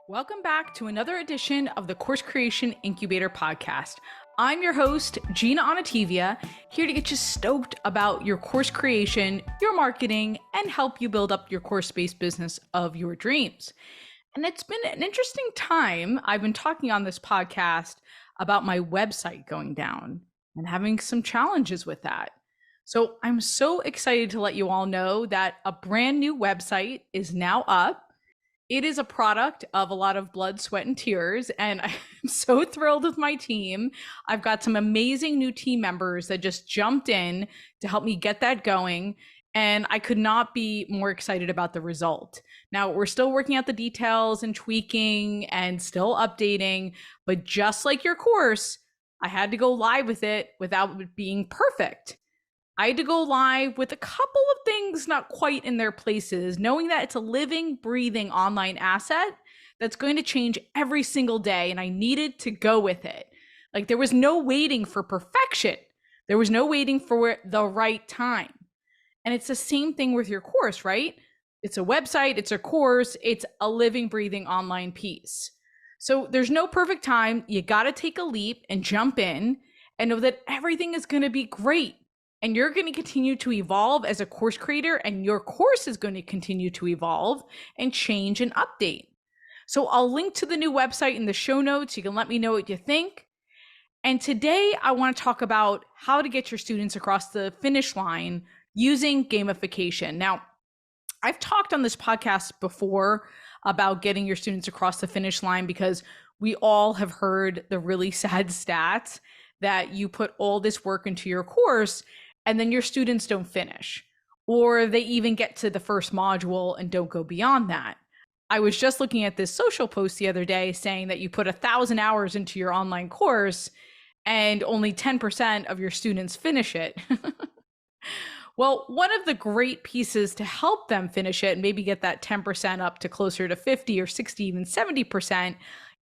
Welcome back to another edition of the Course Creation Incubator Podcast. I'm your host, Gina Onativia, here to get you stoked about your course creation, your marketing, and help you build up your course-based business of your dreams. And it's been an interesting time. I've been talking on this podcast about my website going down and having some challenges with that. So I'm so excited to let you all know that a brand new website is now up. It is a product of a lot of blood, sweat, and tears, and I'm so thrilled with my team. I've got some amazing new team members that just jumped in to help me get that going, and I could not be more excited about the result. Now, we're still working out the details and tweaking and still updating, but just like your course, I had to go live with it without it being perfect. I had to go live with a couple of things not quite in their places, knowing that it's a living, breathing online asset that's going to change every single day. And I needed to go with it. Like there was no waiting for perfection. There was no waiting for the right time. And it's the same thing with your course, right? It's a website, it's a course, it's a living, breathing online piece. So there's no perfect time. You got to take a leap and jump in and know that everything is going to be great. And you're going to continue to evolve as a course creator, and your course is going to continue to evolve and change and update. So I'll link to the new website in the show notes. You can let me know what you think. And today I want to talk about how to get your students across the finish line using gamification. Now, I've talked on this podcast before about getting your students across the finish line because we all have heard the really sad stats that you put all this work into your course and then your students don't finish, or they even get to the first module and don't go beyond that. I was just looking at this social post the other day saying that you put 1,000 hours into your online course and only 10% of your students finish it. Well, one of the great pieces to help them finish it and maybe get that 10% up to closer to 50 or 60, even 70%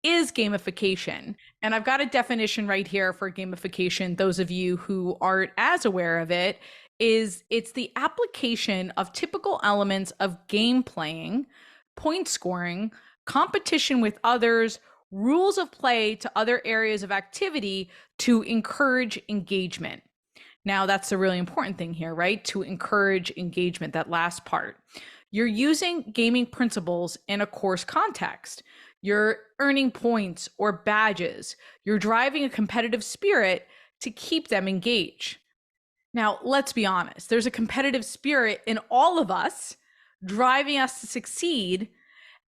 is gamification. And I've got a definition right here for gamification. Those of you who aren't as aware of it, it's the application of typical elements of game playing, point scoring, competition with others, rules of play to other areas of activity to encourage engagement. Now, that's the really important thing here, right? To encourage engagement, that last part. You're using gaming principles in a course context. You're earning points or badges. You're driving a competitive spirit to keep them engaged. Now, let's be honest. There's a competitive spirit in all of us driving us to succeed.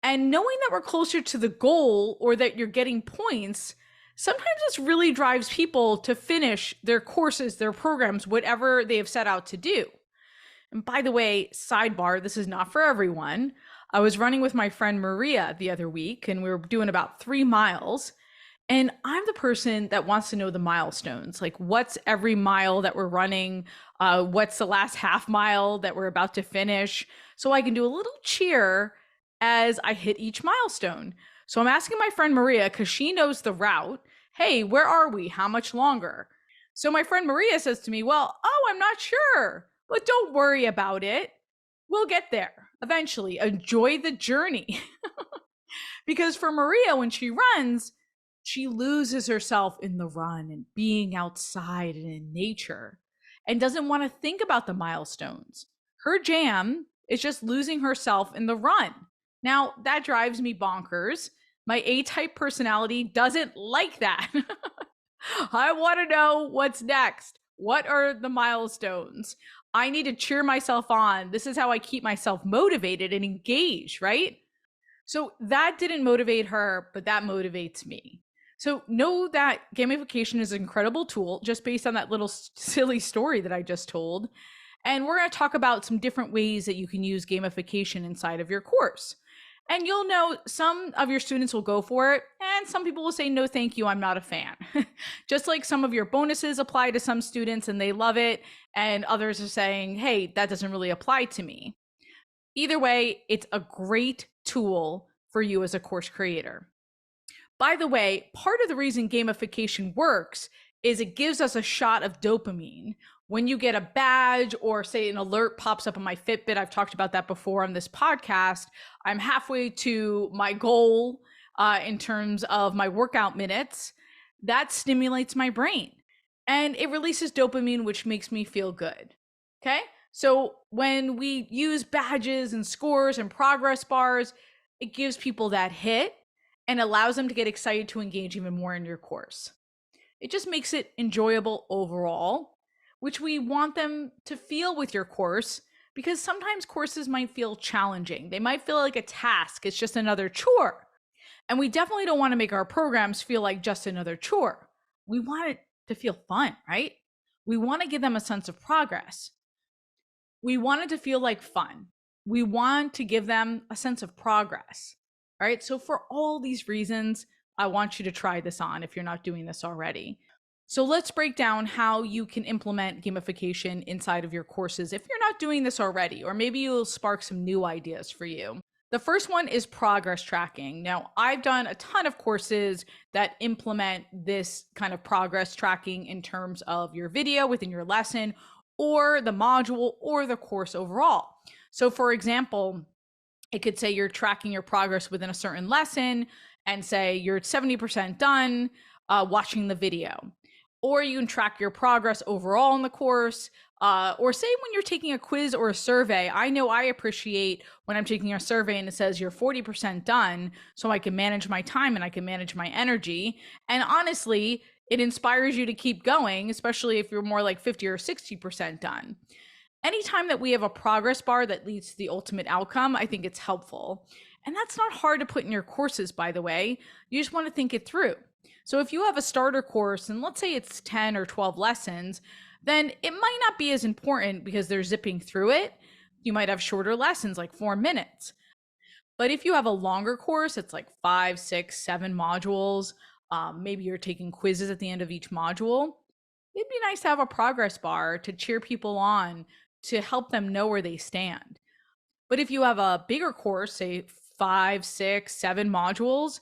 And knowing that we're closer to the goal or that you're getting points, sometimes this really drives people to finish their courses, their programs, whatever they have set out to do. And by the way, sidebar, this is not for everyone. I was running with my friend Maria the other week, and we were doing about 3 miles. And I'm the person that wants to know the milestones, like what's every mile that we're running, what's the last half mile that we're about to finish, so I can do a little cheer as I hit each milestone. So I'm asking my friend Maria, because she knows the route, hey, where are we? How much longer? So my friend Maria says to me, well, I'm not sure, but don't worry about it. We'll get there eventually. Enjoy the journey. Because for Maria, when she runs, she loses herself in the run and being outside and in nature and doesn't want to think about the milestones. Her jam is just losing herself in the run. Now, that drives me bonkers. My A-type personality doesn't like that. I want to know what's next. What are the milestones? I need to cheer myself on. This is how I keep myself motivated and engaged, right? So that didn't motivate her, but that motivates me. So know that gamification is an incredible tool just based on that little silly story that I just told. And we're going to talk about some different ways that you can use gamification inside of your course. And you'll know some of your students will go for it, and some people will say, no, thank you, I'm not a fan. Just like some of your bonuses apply to some students and they love it, and others are saying, hey, that doesn't really apply to me. Either way, it's a great tool for you as a course creator. By the way, part of the reason gamification works is it gives us a shot of dopamine. When you get a badge or say an alert pops up on my Fitbit, I've talked about that before on this podcast, I'm halfway to my goal. in terms of my workout minutes, that stimulates my brain and it releases dopamine, which makes me feel good. Okay. So when we use badges and scores and progress bars, it gives people that hit and allows them to get excited to engage even more in your course. It just makes it enjoyable overall, which we want them to feel with your course, because sometimes courses might feel challenging. They might feel like a task, it's just another chore. And we definitely don't want to make our programs feel like just another chore. We want it to feel fun, right? We want to give them a sense of progress. We want it to feel like fun. We want to give them a sense of progress. All right. So, for all these reasons, I want you to try this on if you're not doing this already. So, let's break down how you can implement gamification inside of your courses if you're not doing this already, or maybe you'll spark some new ideas for you. The first one is progress tracking. Now, I've done a ton of courses that implement this kind of progress tracking in terms of your video within your lesson, or the module, or the course overall. So, for example, it could say you're tracking your progress within a certain lesson and say you're 70% done watching the video. Or you can track your progress overall in the course. Or say when you're taking a quiz or a survey. I know I appreciate when I'm taking a survey and it says you're 40% done, so I can manage my time and I can manage my energy. And honestly, it inspires you to keep going, especially if you're more like 50 or 60% done. Anytime that we have a progress bar that leads to the ultimate outcome, I think it's helpful. And that's not hard to put in your courses, by the way. You just want to think it through. So if you have a starter course, and let's say it's 10 or 12 lessons, then it might not be as important because they're zipping through it. You might have shorter lessons, like 4 minutes. But if you have a longer course, it's like 5, 6, 7 modules. Maybe you're taking quizzes at the end of each module. It'd be nice to have a progress bar to cheer people on, to help them know where they stand. But if you have a bigger course, say 5, 6, 7 modules,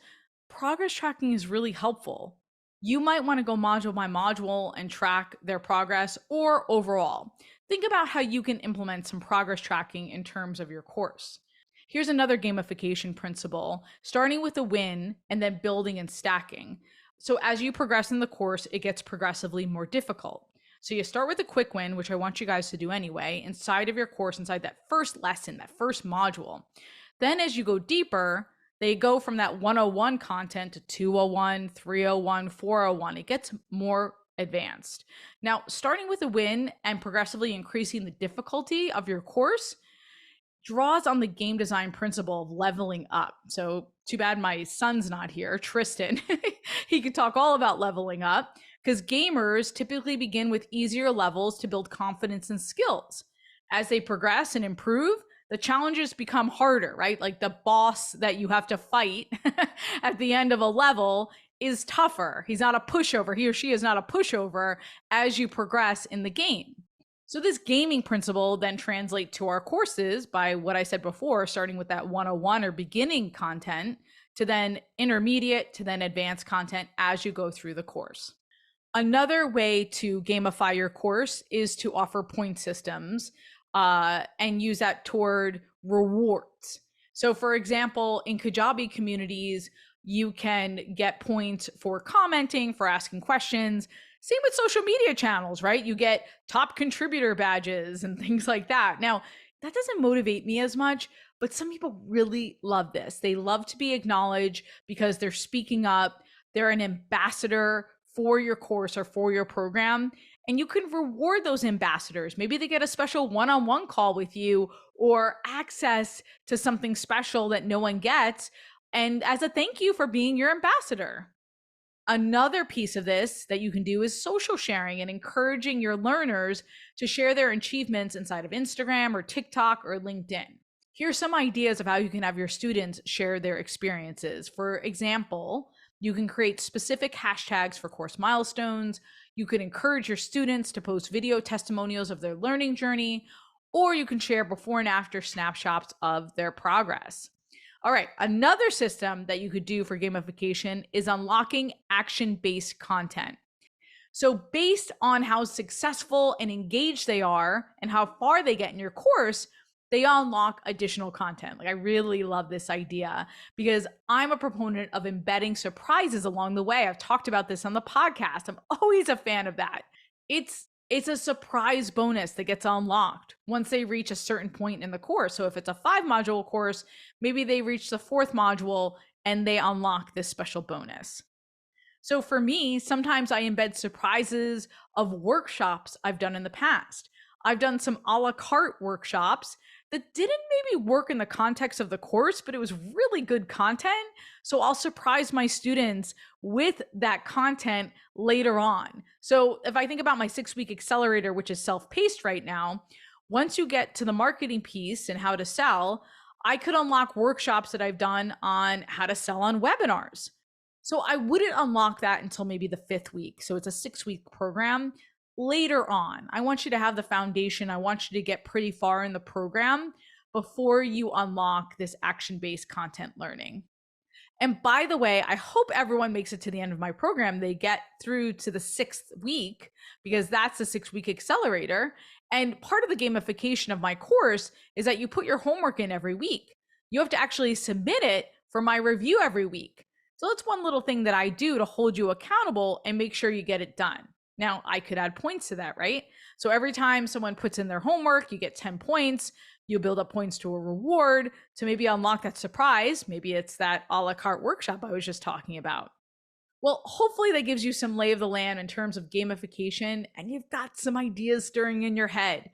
progress tracking is really helpful. You might want to go module by module and track their progress, or overall. Think about how you can implement some progress tracking in terms of your course. Here's another gamification principle, starting with a win and then building and stacking. So as you progress in the course, it gets progressively more difficult. So you start with a quick win, which I want you guys to do anyway, inside of your course, inside that first lesson, that first module. Then as you go deeper, they go from that 101 content to 201, 301, 401. It gets more advanced. Now, starting with a win and progressively increasing the difficulty of your course draws on the game design principle of leveling up. So too bad my son's not here, Tristan. He could talk all about leveling up, because gamers typically begin with easier levels to build confidence and skills. As they progress and improve, the challenges become harder, right? Like the boss that you have to fight at the end of a level is tougher. He's not a pushover. He or she is not a pushover as you progress in the game. So this gaming principle then translates to our courses by what I said before, starting with that 101 or beginning content, to then intermediate, to then advanced content as you go through the course. Another way to gamify your course is to offer point systems and use that toward rewards. So for example, in Kajabi communities, you can get points for commenting, for asking questions. Same with social media channels, right? You get top contributor badges and things like that. Now, that doesn't motivate me as much, but some people really love this. They love to be acknowledged because they're speaking up. They're an ambassador for your course or for your program. And you can reward those ambassadors. Maybe they get a special one-on-one call with you, or access to something special that no one gets, and as a thank you for being your ambassador. Another piece of this that you can do is social sharing and encouraging your learners to share their achievements inside of Instagram or TikTok or LinkedIn. Here's some ideas of how you can have your students share their experiences. For example, you can create specific hashtags for course milestones. You could encourage your students to post video testimonials of their learning journey, or you can share before and after snapshots of their progress. All right, another system that you could do for gamification is unlocking action-based content. So based on how successful and engaged they are and how far they get in your course, they unlock additional content. Like, I really love this idea because I'm a proponent of embedding surprises along the way. I've talked about this on the podcast. I'm always a fan of that. It's a surprise bonus that gets unlocked once they reach a certain point in the course. So if it's a 5-module course, maybe they reach the 4th module and they unlock this special bonus. So for me, sometimes I embed surprises of workshops I've done in the past. I've done some a la carte workshops that didn't maybe work in the context of the course, but it was really good content. So I'll surprise my students with that content later on. So if I think about my 6-week accelerator, which is self-paced right now, once you get to the marketing piece and how to sell, I could unlock workshops that I've done on how to sell on webinars. So I wouldn't unlock that until maybe the 5th week. So it's a 6-week program. Later on, I want you to have the foundation. I want you to get pretty far in the program before you unlock this action-based content learning. And by the way, I hope everyone makes it to the end of my program. They get through to the 6th week because that's the 6-week accelerator. And part of the gamification of my course is that you put your homework in every week. You have to actually submit it for my review every week. So that's one little thing that I do to hold you accountable and make sure you get it done. Now, I could add points to that, right? So every time someone puts in their homework, you get 10 points. You build up points to a reward to maybe unlock that surprise. Maybe it's that a la carte workshop I was just talking about. Well, hopefully that gives you some lay of the land in terms of gamification, and you've got some ideas stirring in your head.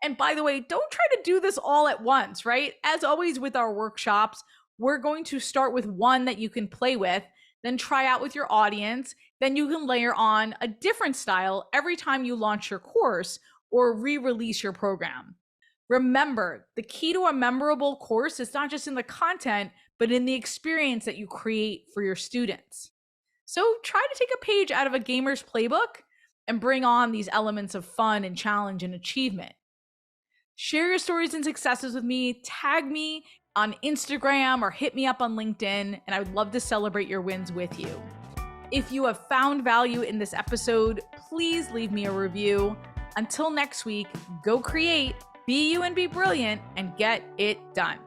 And by the way, don't try to do this all at once, right? As always with our workshops, we're going to start with one that you can play with, then try out with your audience. Then you can layer on a different style every time you launch your course or re-release your program. Remember, the key to a memorable course is not just in the content, but in the experience that you create for your students. So try to take a page out of a gamer's playbook and bring on these elements of fun and challenge and achievement. Share your stories and successes with me. Tag me on Instagram or hit me up on LinkedIn, and I would love to celebrate your wins with you. If you have found value in this episode, please leave me a review. Until next week, go create, be you and be brilliant, and get it done.